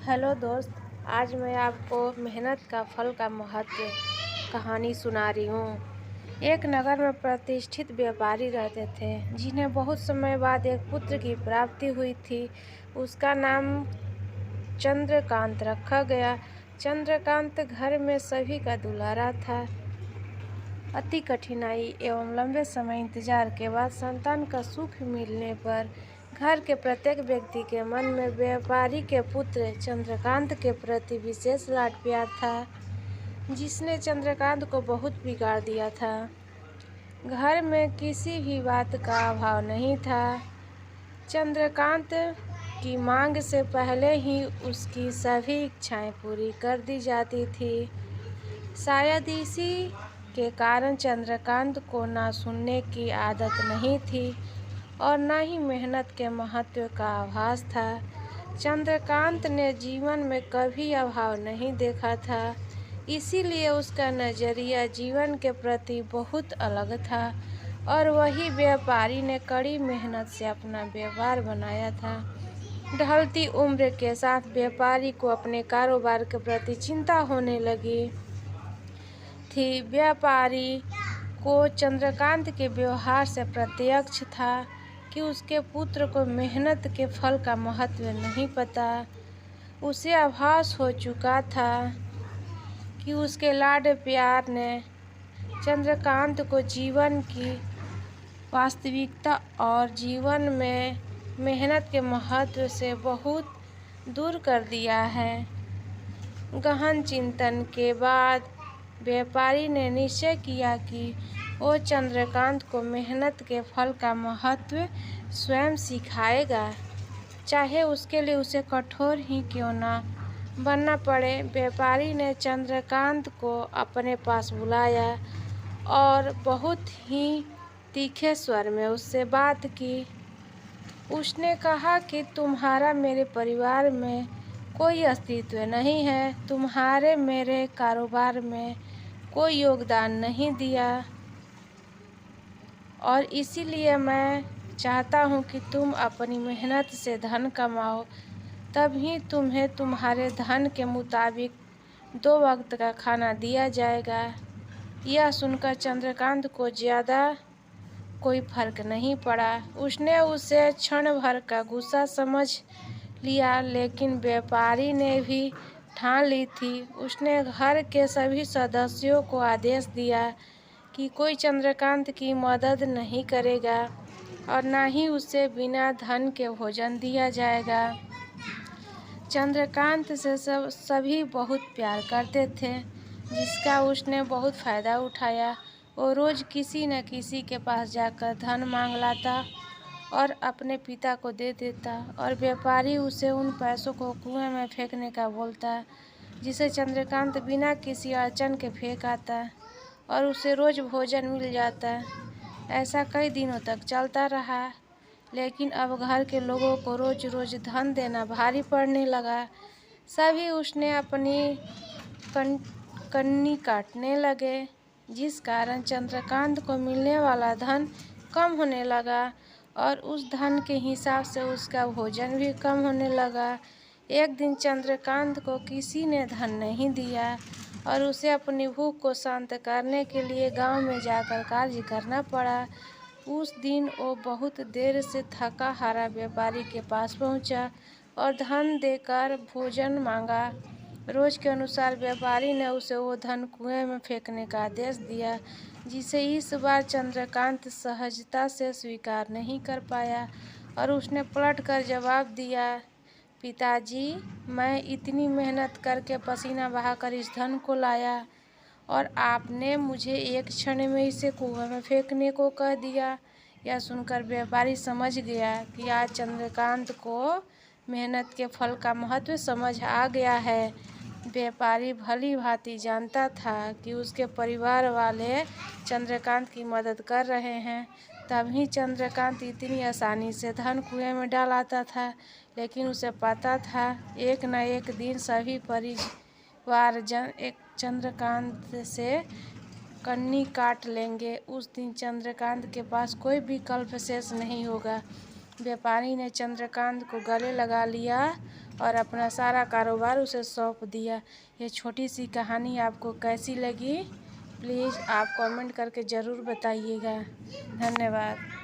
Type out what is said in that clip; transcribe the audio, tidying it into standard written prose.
Hello दोस्त। आज मैं आपको मेहनत का फल का महत्व कहानी सुना रही हूँ। एक नगर में प्रतिष्ठित व्यापारी रहते थे जिन्हें बहुत समय बाद एक पुत्र की प्राप्ति हुई थी। उसका नाम चंद्रकांत रखा गया। चंद्रकांत घर में सभी का दुलारा था। अति कठिनाई एवं लंबे समय इंतजार के बाद संतान का सुख मिलने पर घर के प्रत्येक व्यक्ति के मन में व्यापारी के पुत्र चंद्रकांत के प्रति विशेष लाड प्यार था, जिसने चंद्रकांत को बहुत बिगाड़ दिया था। घर में किसी भी बात का अभाव नहीं था। चंद्रकांत की मांग से पहले ही उसकी सभी इच्छाएं पूरी कर दी जाती थी। शायद इसी के कारण चंद्रकांत को ना सुनने की आदत नहीं थी और न ही मेहनत के महत्व का आभास था। चंद्रकांत ने जीवन में कभी अभाव नहीं देखा था, इसीलिए उसका नज़रिया जीवन के प्रति बहुत अलग था और वही व्यापारी ने कड़ी मेहनत से अपना व्यापार बनाया था। ढलती उम्र के साथ व्यापारी को अपने कारोबार के प्रति चिंता होने लगी थी। व्यापारी को चंद्रकांत के व्यवहार से प्रत्यक्ष था कि उसके पुत्र को मेहनत के फल का महत्व नहीं पता। उसे आभास हो चुका था कि उसके लाड प्यार ने चंद्रकांत को जीवन की वास्तविकता और जीवन में मेहनत के महत्व से बहुत दूर कर दिया है। गहन चिंतन के बाद व्यापारी ने निश्चय किया कि वो चंद्रकांत को मेहनत के फल का महत्व स्वयं सिखाएगा, चाहे उसके लिए उसे कठोर ही क्यों ना बनना पड़े। व्यापारी ने चंद्रकांत को अपने पास बुलाया और बहुत ही तीखे स्वर में उससे बात की। उसने कहा कि तुम्हारा मेरे परिवार में कोई अस्तित्व नहीं है, तुम्हारे मेरे कारोबार में कोई योगदान नहीं दिया और इसीलिए मैं चाहता हूँ कि तुम अपनी मेहनत से धन कमाओ, तभी तुम्हें तुम्हारे धन के मुताबिक 2 वक्त का खाना दिया जाएगा। यह सुनकर चंद्रकांत को ज़्यादा कोई फर्क नहीं पड़ा। उसने उसे क्षण भर का गुस्सा समझ लिया, लेकिन व्यापारी ने भी ठान ली थी। उसने घर के सभी सदस्यों को आदेश दिया कि कोई चंद्रकांत की मदद नहीं करेगा और न ही उसे बिना धन के भोजन दिया जाएगा। चंद्रकांत से सभी बहुत प्यार करते थे, जिसका उसने बहुत फ़ायदा उठाया। वो रोज़ किसी न किसी के पास जाकर धन मांग लाता और अपने पिता को दे देता और व्यापारी उसे उन पैसों को कुएं में फेंकने का बोलता, जिसे चंद्रकांत बिना किसी अड़चन के फेंक आता और उसे रोज़ भोजन मिल जाता। ऐसा कई दिनों तक चलता रहा, लेकिन अब घर के लोगों को रोज़ रोज़ धन देना भारी पड़ने लगा। सभी उसने अपनी कन्नी काटने लगे, जिस कारण चंद्रकांत को मिलने वाला धन कम होने लगा और उस धन के हिसाब से उसका भोजन भी कम होने लगा। एक दिन चंद्रकांत को किसी ने धन नहीं दिया और उसे अपनी भूख को शांत करने के लिए गांव में जाकर कार्य करना पड़ा। उस दिन वो बहुत देर से थका हारा व्यापारी के पास पहुंचा और धन देकर भोजन मांगा। रोज़ के अनुसार व्यापारी ने उसे वो धन कुएं में फेंकने का आदेश दिया, जिसे इस बार चंद्रकांत सहजता से स्वीकार नहीं कर पाया और उसने पलटकर जवाब दिया, पिताजी, मैं इतनी मेहनत करके पसीना बहाकर इस धन को लाया और आपने मुझे एक क्षण में इसे कुएं में फेंकने को कह दिया। यह सुनकर व्यापारी समझ गया कि आज चंद्रकांत को मेहनत के फल का महत्व समझ आ गया है। व्यापारी भली भांति जानता था कि उसके परिवार वाले चंद्रकांत की मदद कर रहे हैं, तभी चंद्रकांत इतनी आसानी से धन कुएं में डाल आता था। लेकिन उसे पता था एक न एक दिन सभी परिवारजन एक चंद्रकांत से कन्नी काट लेंगे। उस दिन चंद्रकांत के पास कोई विकल्प शेष नहीं होगा। व्यापारी ने चंद्रकांत को गले लगा लिया और अपना सारा कारोबार उसे सौंप दिया। ये छोटी सी कहानी आपको कैसी लगी, प्लीज़ आप कमेंट करके ज़रूर बताइएगा। धन्यवाद।